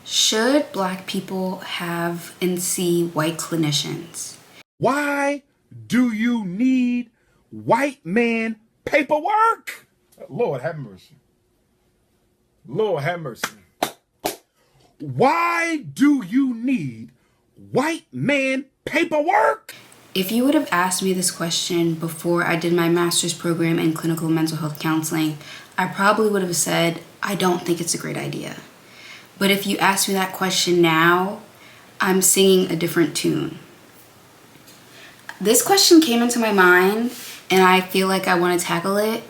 Should Black people have and see white clinicians? Why do you need white man paperwork? Lord have mercy. Lord have mercy. Why do you need white man paperwork? If you would have asked me this question before I did my master's program in clinical mental health counseling, I probably would have said, I don't think it's a great idea. But if you ask me that question now, I'm singing a different tune. This question came into my mind, and I feel like I want to tackle it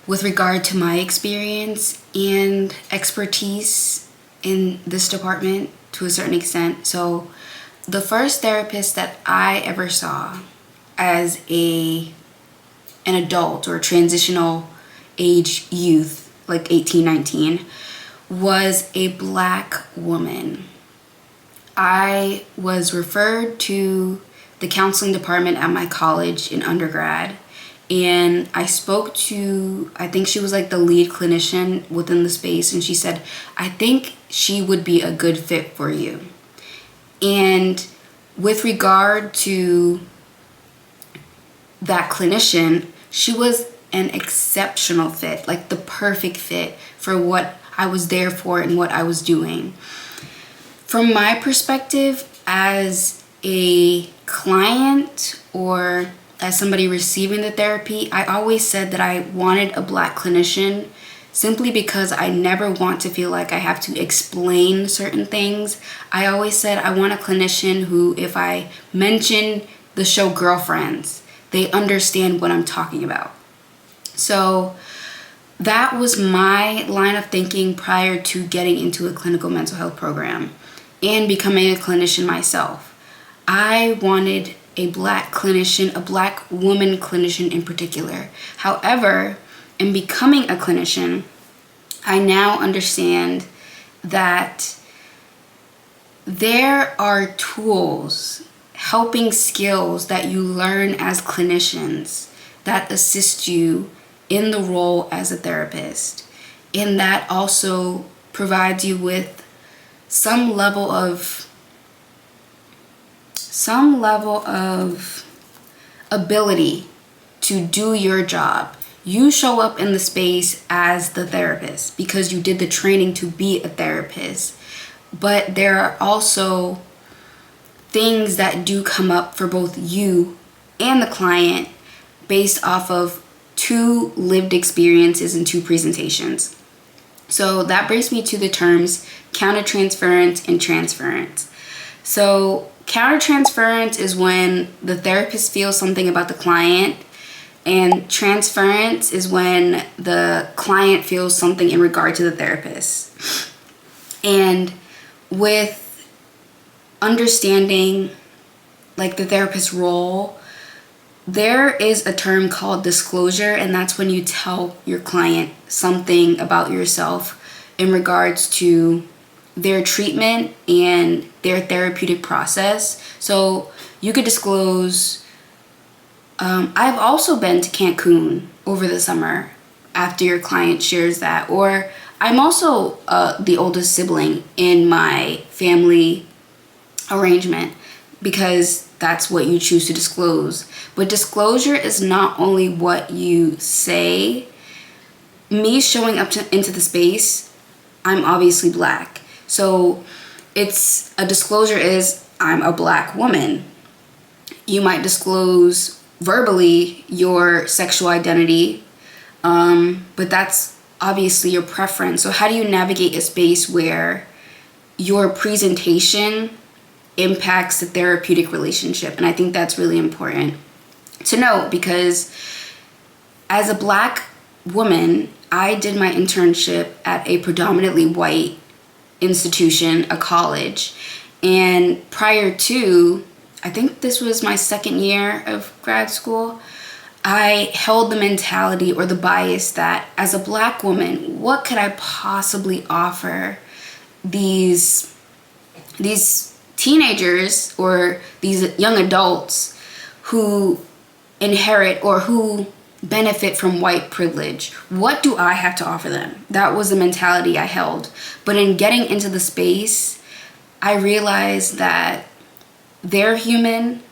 with regard to my experience and expertise in this department to a certain extent. So the first therapist that I ever saw as an adult or transitional age youth, like 18, 19, was a Black woman. I was referred to the counseling department at my college in undergrad, and I spoke to, I think she was like the lead clinician within the space, and she said, I think she would be a good fit for you. And with regard to that clinician, she was an exceptional fit, like the perfect fit for what I was there for and what I was doing. From my perspective as a client or as somebody receiving the therapy, I always said that I wanted a Black clinician simply because I never want to feel like I have to explain certain things. I always said I want a clinician who, if I mention the show Girlfriends, they understand what I'm talking about. So that was my line of thinking prior to getting into a clinical mental health program and becoming a clinician myself. I wanted a Black clinician, a Black woman clinician in particular. However, in becoming a clinician, I now understand that there are tools, helping skills that you learn as clinicians that assist you in the role as a therapist, and that also provides you with some level of ability to do your job. You show up in the space as the therapist because you did the training to be a therapist, but there are also things that do come up for both you and the client based off of two lived experiences and two presentations. So that brings me to the terms countertransference and transference. So countertransference is when the therapist feels something about the client, and transference is when the client feels something in regard to the therapist. And with understanding like the therapist's role, there is a term called disclosure, and that's when you tell your client something about yourself in regards to their treatment and their therapeutic process. So you could disclose, I've also been to Cancun over the summer after your client shares that, or I'm also the oldest sibling in my family arrangement, because that's what you choose to disclose. But disclosure is not only what you say. Me showing up into the space, I'm obviously Black. So it's a disclosure is I'm a Black woman. You might disclose verbally your sexual identity, but that's obviously your preference. So how do you navigate a space where your presentation impacts the therapeutic relationship? And I think that's really important to know, because as a Black woman, I did my internship at a predominantly white institution, a college, and prior to, I think this was my second year of grad school, I held the mentality or the bias that as a Black woman, what could I possibly offer these teenagers or these young adults who inherit or who benefit from white privilege? What do I have to offer them? That was the mentality I held. But in getting into the space, I realized that they're human,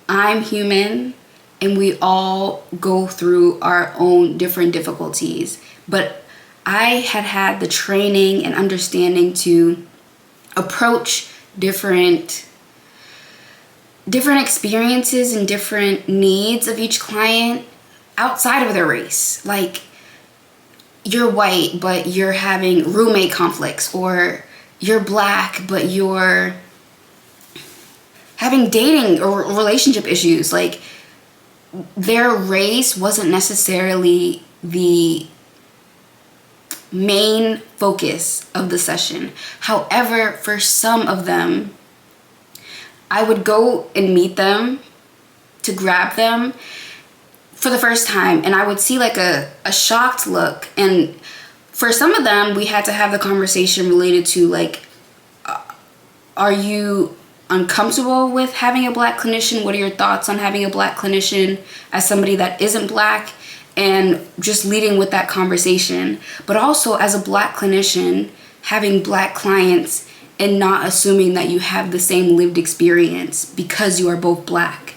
I'm human, and we all go through our own different difficulties. But I had the training and understanding to approach different experiences and different needs of each client outside of their race. Like, you're white, but you're having roommate conflicts, or you're black, but you're having dating or relationship issues. Like, their race wasn't necessarily the main focus of the session. However, for some of them, I would go and meet them to grab them for the first time, and I would see like a shocked look. And for some of them, we had to have the conversation related to like, are you uncomfortable with having a black clinician? What are your thoughts on having a black clinician as somebody that isn't black? And just leading with that conversation. But also, as a black clinician, having black clients and not assuming that you have the same lived experience because you are both black.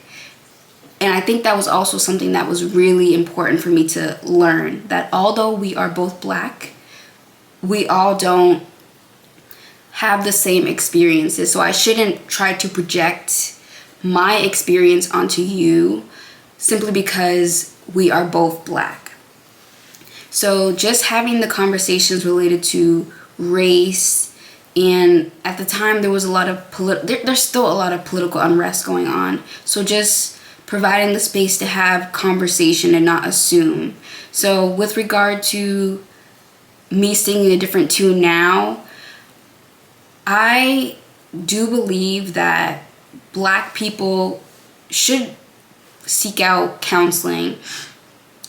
And I think that was also something that was really important for me to learn, that although we are both black, we all don't have the same experiences. So I shouldn't try to project my experience onto you simply because we are both black. So just having the conversations related to race, and at the time there was a lot of there's still a lot of political unrest going on. So just providing the space to have conversation and not assume. So with regard to me singing a different tune now, I do believe that black people should seek out counseling,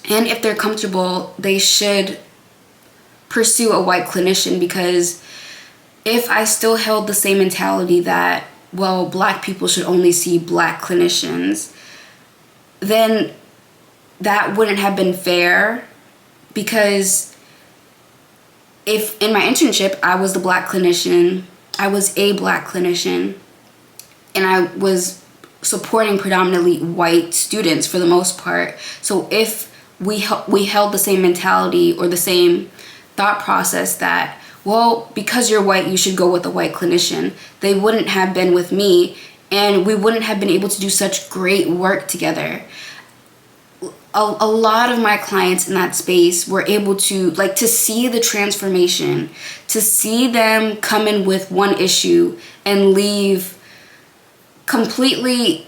and if they're comfortable, they should pursue a white clinician. Because if I still held the same mentality that, well, black people should only see black clinicians, then that wouldn't have been fair. Because if in my internship I was a black clinician, and I was supporting predominantly white students for the most part. So if we held the same mentality or the same thought process that, well, because you're white, you should go with a white clinician, they wouldn't have been with me, and we wouldn't have been able to do such great work together. A lot of my clients in that space were able to, like, to see the transformation, to see them come in with one issue and leave completely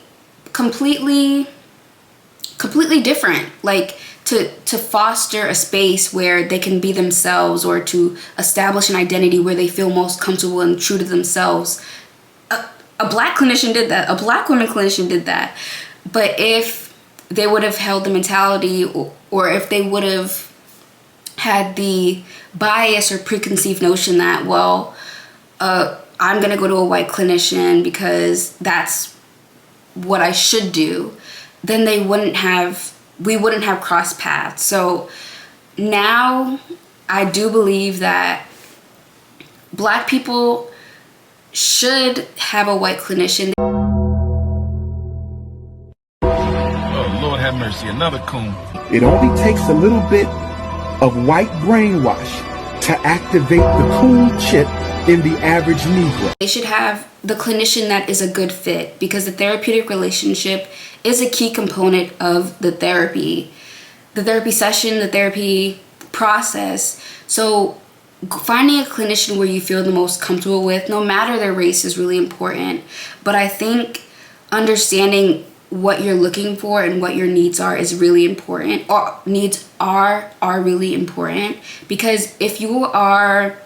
different. Like, to foster a space where they can be themselves, or to establish an identity where they feel most comfortable and true to themselves. A black clinician did that. A black woman clinician did that. But if they would have held the mentality, or if they would have had the bias or preconceived notion that, well, I'm going to go to a white clinician because that's what I should do, then we wouldn't have crossed paths. So now I do believe that black people should have a white clinician. Oh, Lord have mercy, another coon. It only takes a little bit of white brainwash to activate the cool chip in the average Negro. They should have the clinician that is a good fit, because the therapeutic relationship is a key component of the therapy session, the therapy process. So finding a clinician where you feel the most comfortable with, no matter their race, is really important. But I think understanding what you're looking for and what your needs are is really important, or needs are really important. Because if you are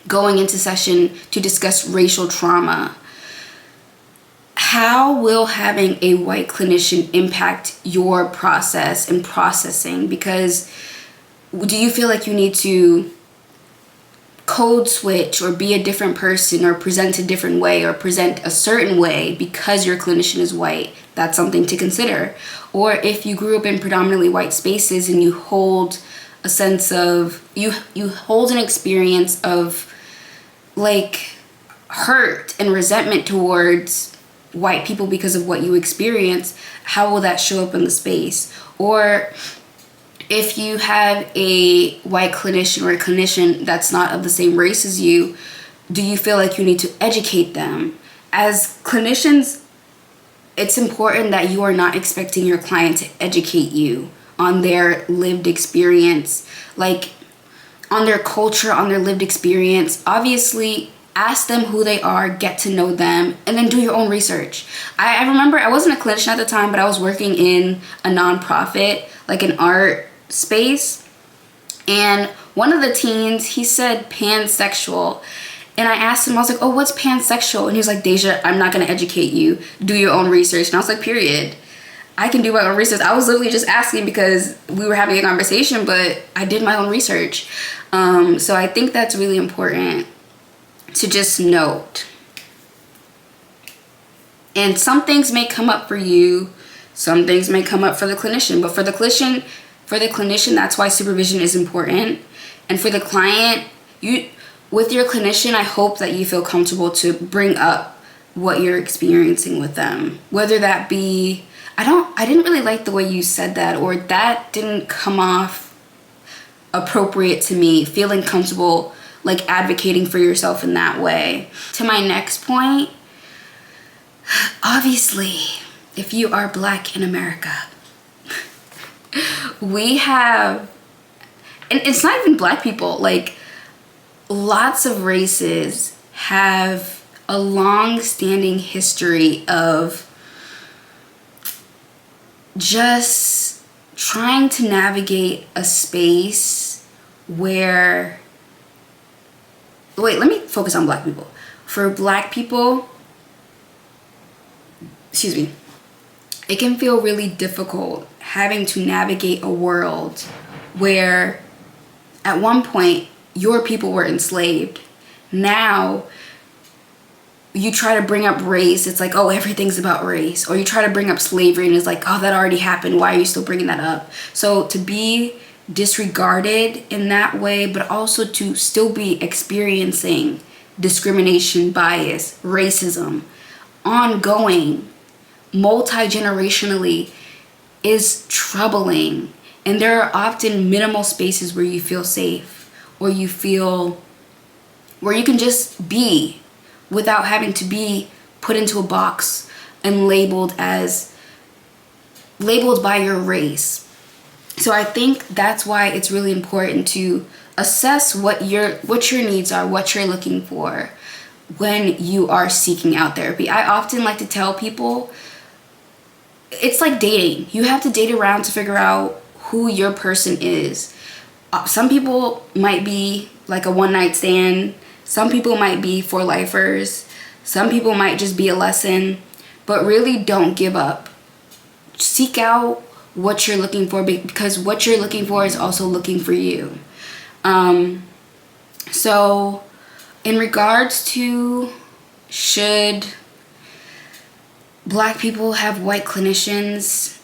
going into session to discuss racial trauma, how will having a white clinician impact your process and processing? Because do you feel like you need to code switch or be a different person or present a different way or present a certain way because your clinician is white, that's something to consider. Or if you grew up in predominantly white spaces and you hold a sense of, you hold an experience of like hurt and resentment towards white people because of what you experience, how will that show up in the space? Or if you have a white clinician or a clinician that's not of the same race as you, do you feel like you need to educate them? As clinicians, it's important that you are not expecting your client to educate you on their lived experience, like on their culture, on their lived experience. Obviously, ask them who they are, get to know them, and then do your own research. I remember I wasn't a clinician at the time, but I was working in a nonprofit, like an art space, and one of the teens, he said pansexual, and I asked him, I was like, oh, what's pansexual? And he was like, Dasia, I'm not going to educate you, do your own research. And I was like, period, I can do my own research. I was literally just asking because we were having a conversation, but I did my own research. So I think that's really important to just note. And some things may come up for you, some things may come up for the clinician, but for the clinician, that's why supervision is important. And for the client, with your clinician, I hope that you feel comfortable to bring up what you're experiencing with them. Whether that be, I didn't really like the way you said that, or that didn't come off appropriate to me, feeling comfortable like advocating for yourself in that way. To my next point, obviously, if you are Black in America, we have, and it's not even Black people, like lots of races have a long-standing history of just trying to navigate a space where, wait, let me focus on Black people. For Black people, excuse me, it can feel really difficult having to navigate a world where at one point your people were enslaved. Now you try to bring up race, it's like, oh, everything's about race. Or you try to bring up slavery and it's like, oh, that already happened, why are you still bringing that up? So to be disregarded in that way, but also to still be experiencing discrimination, bias, racism, ongoing, multi-generationally, is troubling. And there are often minimal spaces where you feel safe, or you feel where you can just be without having to be put into a box and labeled by your race. So I think that's why it's really important to assess what your needs are, what you're looking for when you are seeking out therapy. I often like to tell people, it's like dating. You have to date around to figure out who your person is. Some people might be like a one-night stand. Some people might be for lifers. Some people might just be a lesson. But really don't give up. Seek out what you're looking for, because what you're looking for is also looking for you. So in regards to should Black people have white clinicians,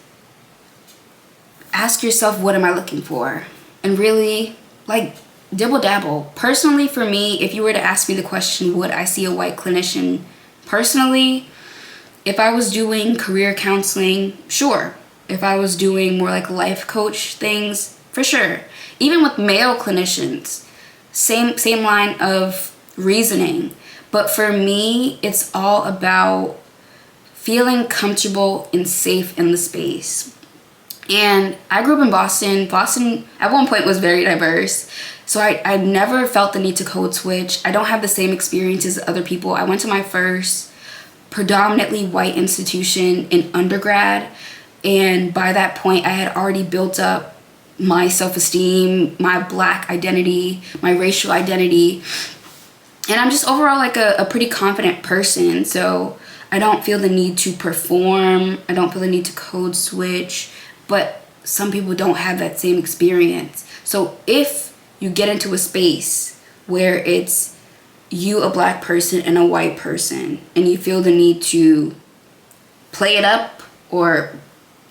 ask yourself, what am I looking for? And really, like, dibble dabble. Personally, for me, if you were to ask me the question, would I see a white clinician? Personally, if I was doing career counseling, sure. If I was doing more like life coach things, for sure. Even with male clinicians, same line of reasoning. But for me, it's all about feeling comfortable and safe in the space. And I grew up in Boston. Boston at one point was very diverse. So I never felt the need to code switch. I don't have the same experiences as other people. I went to my first predominantly white institution in undergrad. And by that point, I had already built up my self-esteem, my Black identity, my racial identity. And I'm just overall like a pretty confident person. So I don't feel the need to perform. I don't feel the need to code switch. But some people don't have that same experience. So if you get into a space where it's you, a black person, and a white person, and you feel the need to play it up or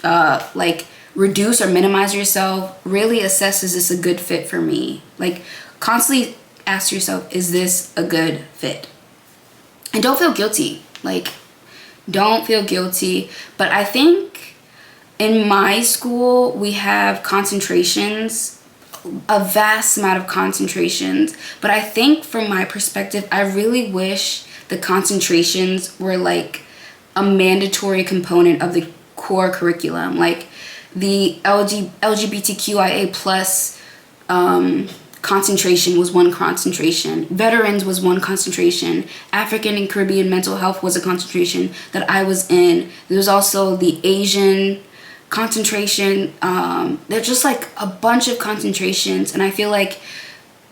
like reduce or minimize yourself, really assess, is this a good fit for me? Like, constantly ask yourself, is this a good fit? And don't feel guilty. Like, don't feel guilty. But I think in my school, we have concentrations, a vast amount of concentrations. But I think from my perspective, I really wish the concentrations were like a mandatory component of the core curriculum. Like the LGBTQIA plus concentration was one concentration. Veterans was one concentration. African and Caribbean mental health was a concentration that I was in. There was also the Asian concentration. There's just like a bunch of concentrations, and I feel like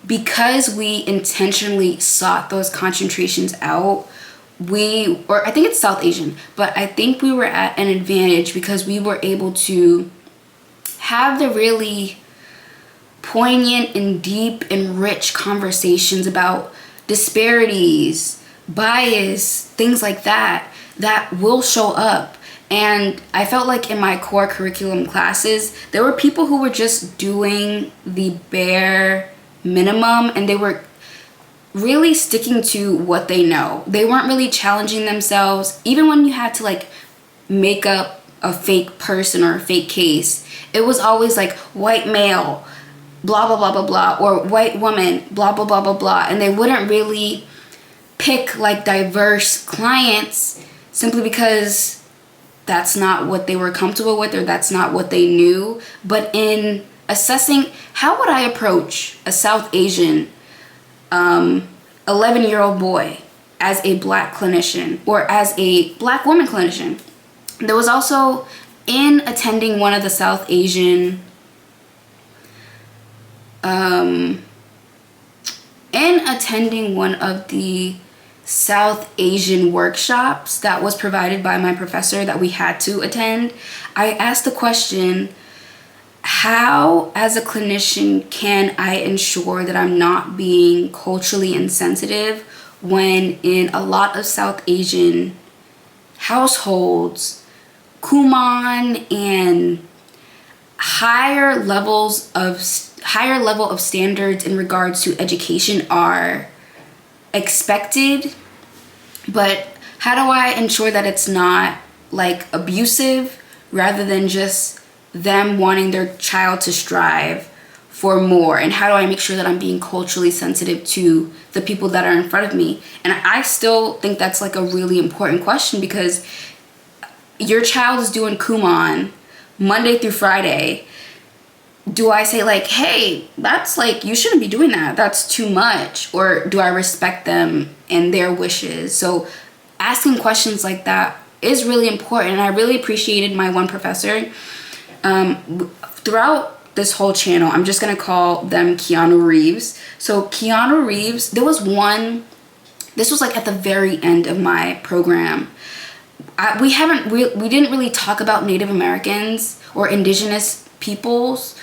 because we intentionally sought those concentrations out, I think it's South Asian, but I think we were at an advantage because we were able to have the really poignant and deep and rich conversations about disparities, bias, things like that will show up. And I felt like in my core curriculum classes, there were people who were just doing the bare minimum, and they were really sticking to what they know. They weren't really challenging themselves. Even when you had to like make up a fake person or a fake case, it was always like white male, blah, blah, blah, blah, blah, or white woman, blah, blah, blah, blah, blah. And they wouldn't really pick like diverse clients simply because that's not what they were comfortable with or that's not what they knew. But in assessing, how would I approach a South Asian 11-year-old boy as a black clinician or as a black woman clinician? There was also, in attending one of the South Asian workshops that was provided by my professor that we had to attend, I asked the question, how, as a clinician, can I ensure that I'm not being culturally insensitive when in a lot of South Asian households, Kuman and higher level of standards in regards to education are expected, but how do I ensure that it's not like abusive rather than just them wanting their child to strive for more? And how do I make sure that I'm being culturally sensitive to the people that are in front of me? And I still think that's like a really important question, because your child is doing Kumon Monday through Friday. Do I say like, hey, that's like, you shouldn't be doing that, that's too much? Or do I respect them and their wishes? So asking questions like that is really important. And I really appreciated my one professor. Throughout this whole channel, I'm just gonna call them Keanu Reeves. So Keanu Reeves, this was like at the very end of my program. We didn't really talk about Native Americans or indigenous peoples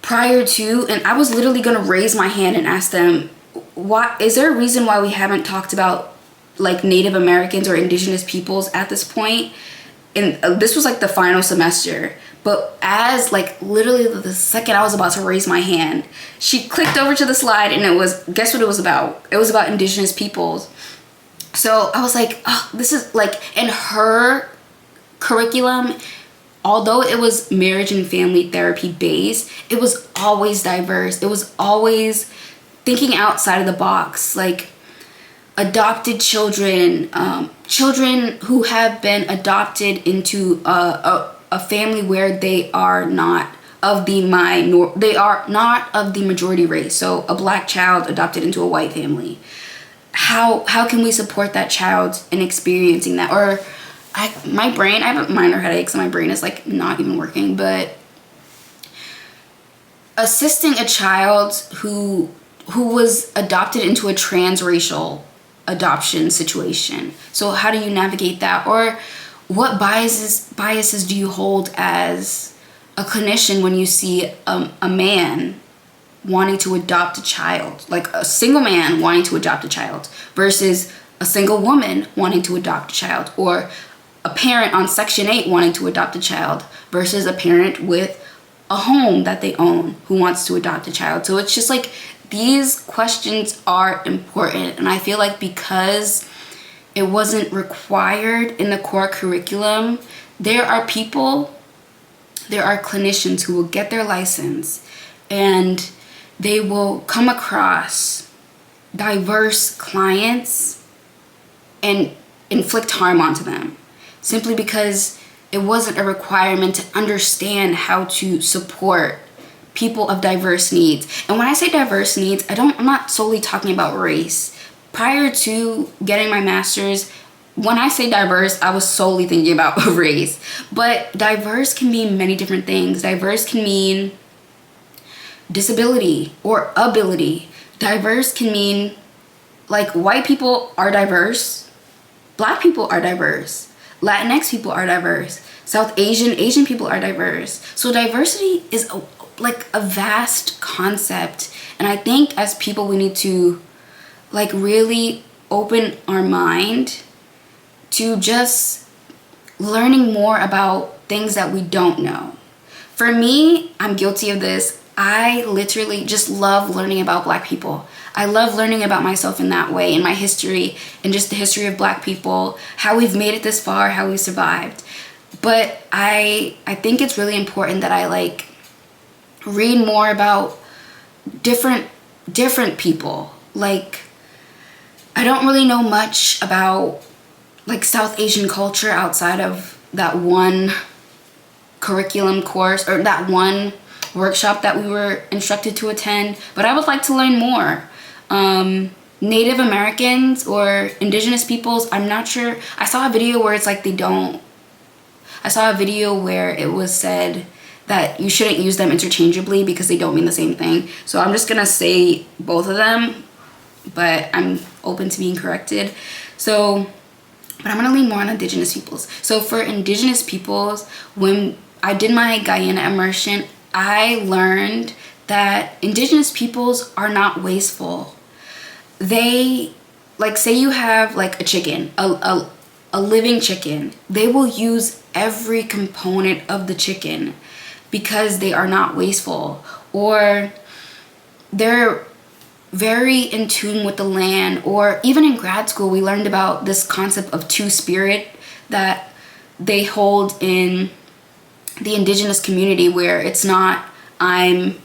prior to, and I was literally gonna raise my hand and ask them, is there a reason why we haven't talked about like Native Americans or indigenous peoples at this point? And this was like the final semester. But as like literally the second I was about to raise my hand, she clicked over to the slide, and guess what it was about? It was about indigenous peoples. So I was like, oh, this is like, in her curriculum, although it was marriage and family therapy based, it was always diverse. It was always thinking outside of the box, like adopted children, children who have been adopted into a family where they are not of the majority race. So a black child adopted into a white family. How can we support that child in experiencing that? Or I have a minor headache, so my brain is like not even working, but assisting a child who was adopted into a transracial adoption situation. So how do you navigate that? Or what biases do you hold as a clinician when you see a man wanting to adopt a child, like a single man wanting to adopt a child versus a single woman wanting to adopt a child, or a parent on Section 8 wanting to adopt a child versus a parent with a home that they own who wants to adopt a child. So it's just like, these questions are important. And I feel like because it wasn't required in the core curriculum, there are clinicians who will get their license and they will come across diverse clients and inflict harm onto them simply because it wasn't a requirement to understand how to support people of diverse needs. And when I say diverse needs, I'm not solely talking about race. Prior to getting my master's, when I say diverse, I was solely thinking about race. But diverse can mean many different things. Diverse can mean disability or ability. Diverse can mean, like, white people are diverse, black people are diverse, Latinx people are diverse, South Asian people are diverse. So diversity is a vast concept. And I think as people, we need to like really open our mind to just learning more about things that we don't know. For me, I'm guilty of this. I literally just love learning about black people. I love learning about myself in that way, in my history, and just the history of black people, how we've made it this far, how we survived. But I think it's really important that I like read more about different people. Like, I don't really know much about like South Asian culture outside of that one curriculum course or that one workshop that we were instructed to attend, but I would like to learn more. Native Americans or indigenous peoples, I'm not sure. I saw a video where it's like I saw a video where it was said that you shouldn't use them interchangeably because they don't mean the same thing. So I'm just gonna say both of them, but I'm open to being corrected. But I'm gonna lean more on indigenous peoples. So for indigenous peoples, when I did my Guyana immersion, I learned that indigenous peoples are not wasteful. They, like, say you have like a chicken, a living chicken, they will use every component of the chicken because they are not wasteful, or they're very in tune with the land. Or even in grad school, we learned about this concept of two-spirit that they hold in the indigenous community, where it's not I'm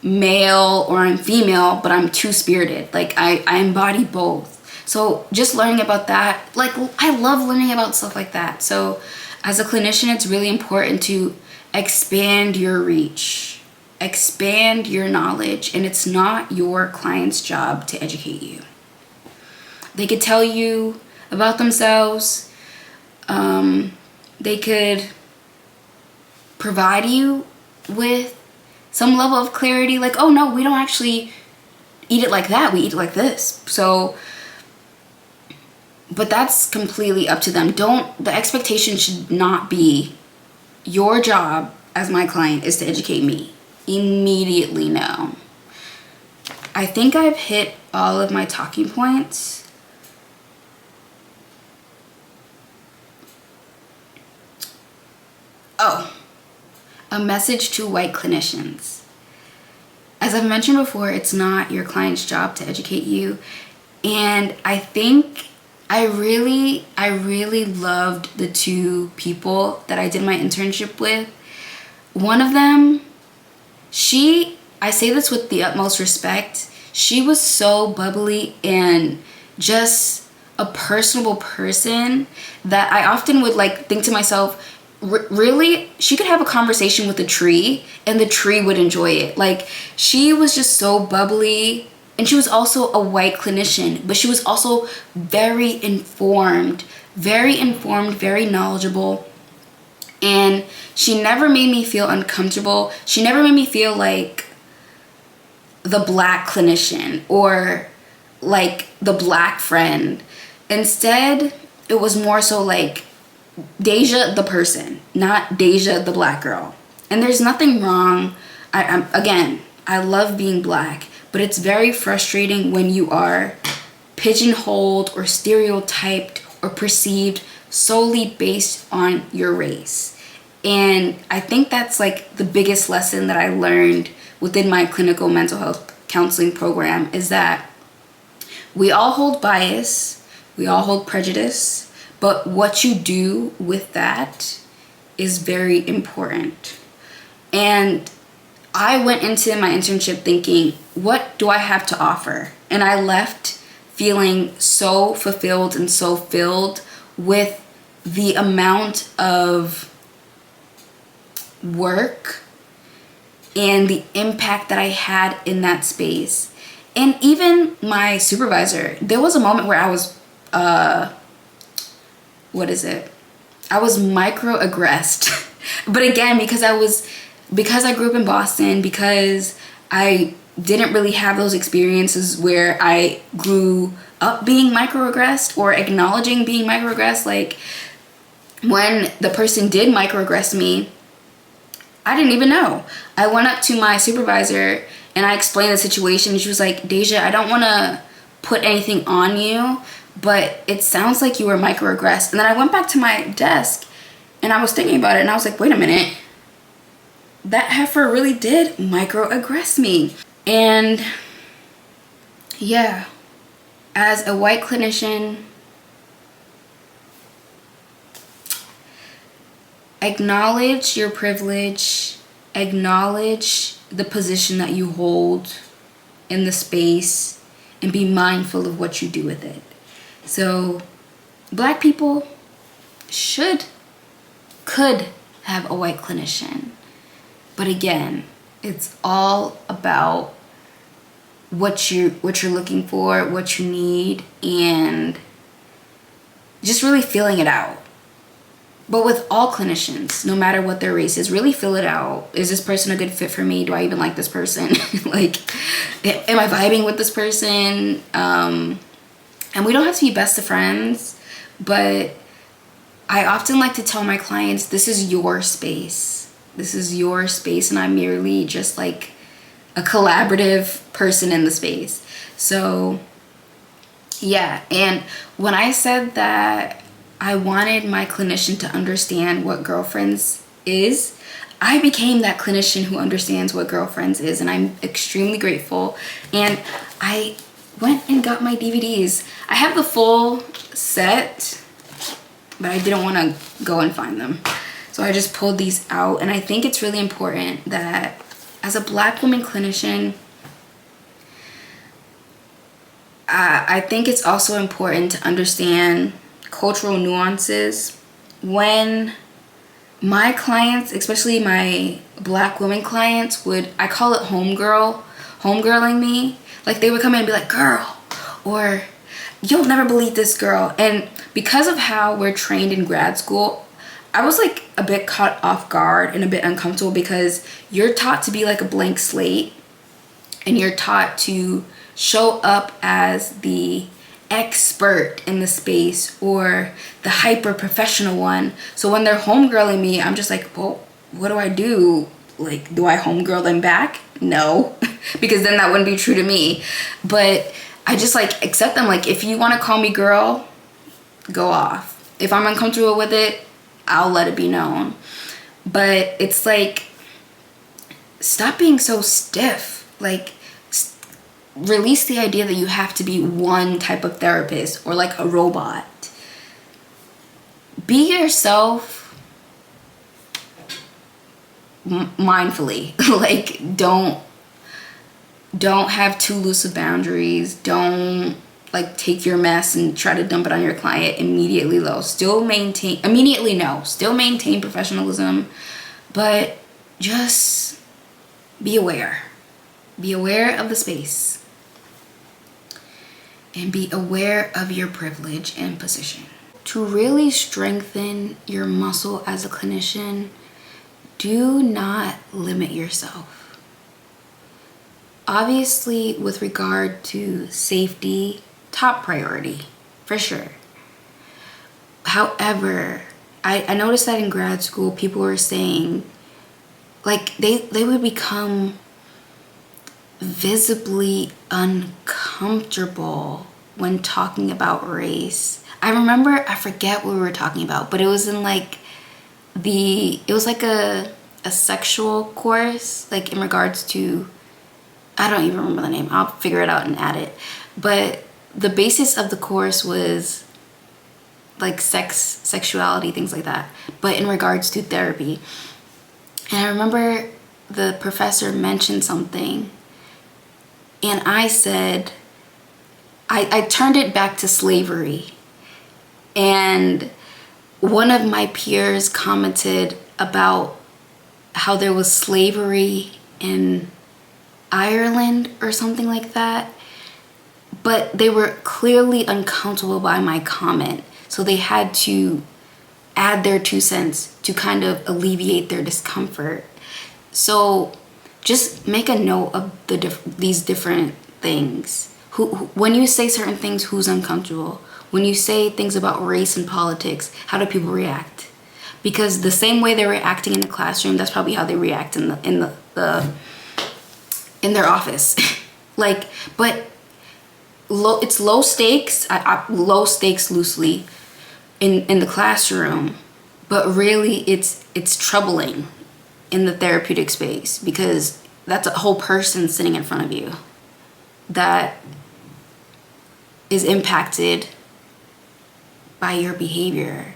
male or I'm female, but I'm two-spirited. Like I embody both. So just learning about that, like I love learning about stuff like that. So as a clinician, it's really important to expand your reach, expand your knowledge, and it's not your client's job to educate you. They could tell you about themselves. They could provide you with some level of clarity, like, oh no, we don't actually eat it like that, we eat it like this. So, but that's completely up to them. The expectation should not be your job as my client is to educate me. Immediately no. I think I've hit all of my talking points. Oh, a message to white clinicians. As I've mentioned before, it's not your client's job to educate you. And I think I really loved the two people that I did my internship with. One of them, I say this with the utmost respect, she was so bubbly and just a personable person that I often would like think to myself, really, she could have a conversation with a tree and the tree would enjoy it. Like, she was just so bubbly, and she was also a white clinician, but she was also very informed, very knowledgeable. And she never made me feel uncomfortable. She never made me feel like the black clinician or like the black friend. Instead, it was more so like Dasia the person, not Dasia the black girl. And there's nothing wrong. Again, I love being Black, but it's very frustrating when you are pigeonholed or stereotyped or perceived solely based on your race. And I think that's like the biggest lesson that I learned within my clinical mental health counseling program, is that we all hold bias, we all hold prejudice, but what you do with that is very important. And I went into my internship thinking, what do I have to offer? And I left feeling so fulfilled and so filled with the amount of work and the impact that I had in that space. And even my supervisor, there was a moment where I was, I was microaggressed. But again, because I grew up in Boston, because I didn't really have those experiences where I grew up being microaggressed or acknowledging being microaggressed. Like, when the person did microaggress me, I didn't even know. I went up to my supervisor and I explained the situation. She was like, Dasia, I don't want to put anything on you, but it sounds like you were microaggressed. And then I went back to my desk and I was thinking about it and I was like, wait a minute. That heifer really did microaggress me. And yeah, as a white clinician, acknowledge your privilege, acknowledge the position that you hold in the space, and be mindful of what you do with it. So Black people could have a white clinician. But again, it's all about what you're looking for, what you need, and just really feeling it out. But with all clinicians, no matter what their race is, really feel it out. Is this person a good fit for me? Do I even like this person? Like, am I vibing with this person? And we don't have to be best of friends, but I often like to tell my clients, this is your space. This is your space, and I'm merely just like a collaborative person in the space. So, yeah. And when I said that I wanted my clinician to understand what girlfriends is, I became that clinician who understands what girlfriends is, and I'm extremely grateful. And I went and got my DVDs. I have the full set, but I didn't want to go and find them. So I just pulled these out, and I think it's really important that as a Black woman clinician, I think it's also important to understand cultural nuances. When my clients, especially my Black women clients, I call it homegirling me. Like, they would come in and be like, girl, or you'll never believe this girl. And because of how we're trained in grad school, I was like a bit caught off guard and a bit uncomfortable, because you're taught to be like a blank slate, and you're taught to show up as the expert in the space or the hyper professional one. So when they're homegirling me, I'm just like, well, what do I do? Like, do I homegirl them back? No, because then that wouldn't be true to me. But I just like accept them. Like, if you want to call me girl, go off. If I'm uncomfortable with it, I'll let it be known. But it's like, stop being so stiff. Like, release the idea that you have to be one type of therapist or like a robot. Be yourself mindfully. Like, don't have too loose of boundaries. Don't like take your mess and try to dump it on your client immediately. Still maintain professionalism, but just be aware. Be aware of the space. And be aware of your privilege and position. To really strengthen your muscle as a clinician, do not limit yourself. Obviously, with regard to safety, top priority, for sure. However, I noticed that in grad school, people were saying, like, they would become visibly uncomfortable when talking about race. I remember, I forget what we were talking about, but it was in like it was like a sexual course, like in regards to, I don't even remember the name. I'll figure it out and add it. But the basis of the course was like sexuality, things like that, but in regards to therapy. And I remember the professor mentioned something, and I said, I turned it back to slavery. And one of my peers commented about how there was slavery in Ireland or something like that, but they were clearly uncomfortable by my comment, so they had to add their 2 cents to kind of alleviate their discomfort. So just make a note of these different things. When you say certain things, who's uncomfortable? When you say things about race and politics, how do people react? Because the same way they're reacting in the classroom, that's probably how they react in their office. Like, but it's low stakes. Low stakes loosely in the classroom, but really it's troubling in the therapeutic space, because that's a whole person sitting in front of you that is impacted by your behavior.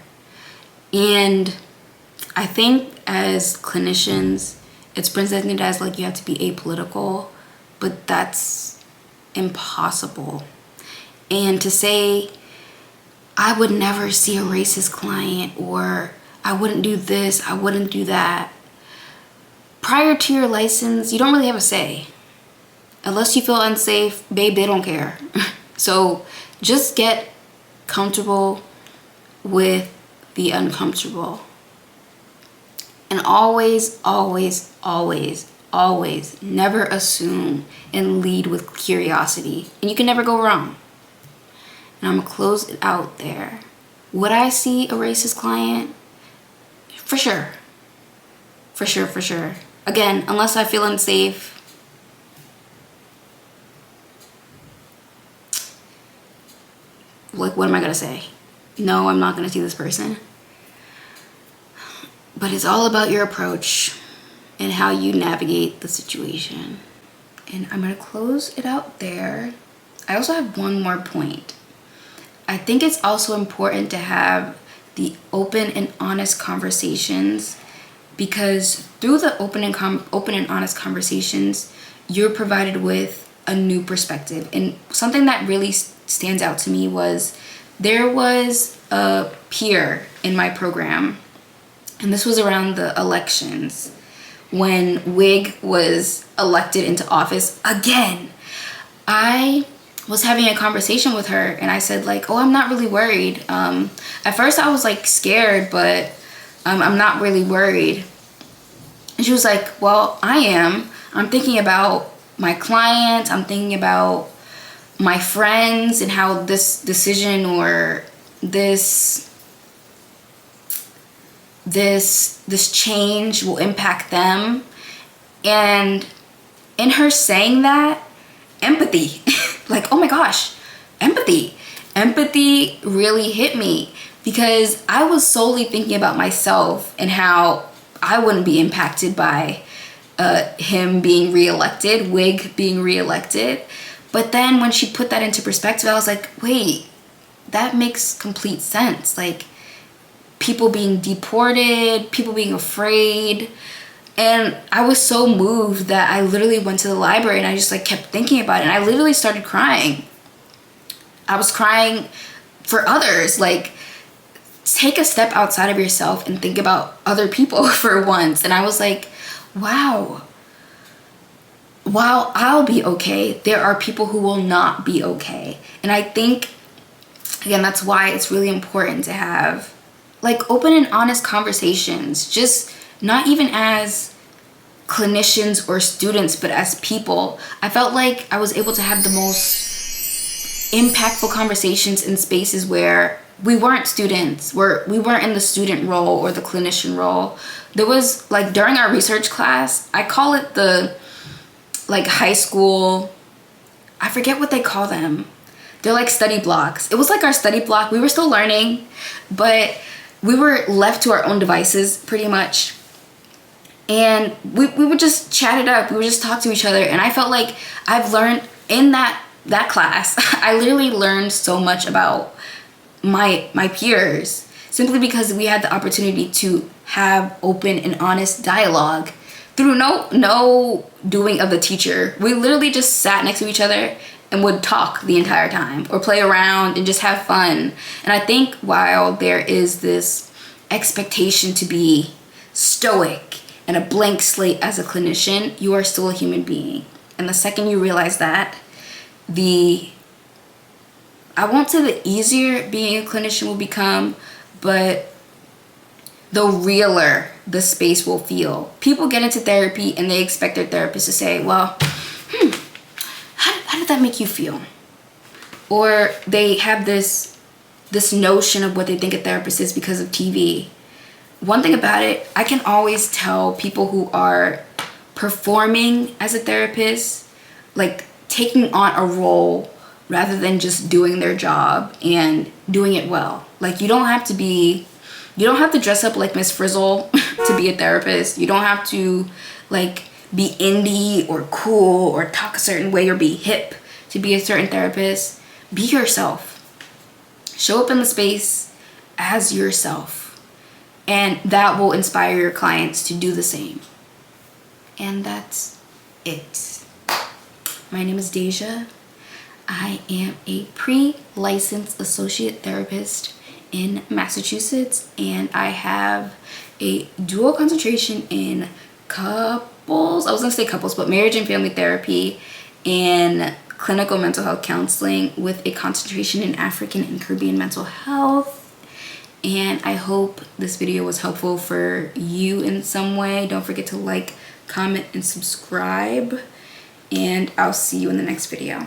And I think as clinicians, it's presented as like you have to be apolitical, but that's impossible. And to say, I would never see a racist client, or I wouldn't do this, I wouldn't do that. Prior to your license, you don't really have a say. Unless you feel unsafe, babe, they don't care. So just get comfortable with the uncomfortable. And always, always, always, always never assume and lead with curiosity. And you can never go wrong. And I'm gonna close it out there. Would I see a racist client? For sure. For sure, for sure. Again, unless I feel unsafe, like, what am I gonna say? No, I'm not gonna see this person. But it's all about your approach and how you navigate the situation. And I'm gonna close it out there. I also have one more point. I think it's also important to have the open and honest conversations, because through the open and honest conversations, you're provided with a new perspective. And something that really stands out to me was, there was a peer in my program, and this was around the elections when Wig was elected into office again. I was having a conversation with her, and I said like, oh, I'm not really worried. At first I was like scared, but I'm not really worried. And she was like, well, I am. I'm thinking about my clients. I'm thinking about my friends and how this decision or this change will impact them. And in her saying that, empathy, like, oh my gosh, empathy really hit me, because I was solely thinking about myself and how I wouldn't be impacted by him being reelected, Wig being reelected. But then when she put that into perspective, I was like, wait, that makes complete sense. Like, people being deported, people being afraid. And I was so moved that I literally went to the library and I just like kept thinking about it. And I literally started crying. I was crying for others. Like, take a step outside of yourself and think about other people for once. And I was like, wow, while I'll be okay, there are people who will not be okay. And I think, again, that's why it's really important to have like open and honest conversations, just not even as clinicians or students, but as people. I felt like I was able to have the most impactful conversations in spaces where we weren't students, where we weren't in the student role or the clinician role. There was like, during our research class, I call it the like high school, I forget what they call them. They're like study blocks. It was like our study block. We were still learning, but we were left to our own devices pretty much. And we would just chat it up. We would just talk to each other. And I felt like I've learned in that class, I literally learned so much about my peers, simply because we had the opportunity to have open and honest dialogue through no doing of the teacher. We literally just sat next to each other and would talk the entire time, or play around and just have fun. And I think while there is this expectation to be stoic and a blank slate as a clinician, you are still a human being. And the second you realize that, I won't say the easier being a clinician will become, but the realer the space will feel. People get into therapy and they expect their therapist to say, well, how did that make you feel? Or they have this notion of what they think a therapist is because of TV. One thing about it, I can always tell people who are performing as a therapist, like taking on a role rather than just doing their job and doing it well. Like you don't have to dress up like Miss Frizzle to be a therapist. You don't have to like be indie or cool or talk a certain way or be hip to be a certain therapist. Be yourself. Show up in the space as yourself. And that will inspire your clients to do the same. And that's it. My name is Dasia. I am a pre-licensed associate therapist in Massachusetts, and I have a dual concentration in couples. I was gonna say couples, but marriage and family therapy and clinical mental health counseling, with a concentration in African and Caribbean mental health. And I hope this video was helpful for you in some way. Don't forget to like, comment, and subscribe. And I'll see you in the next video.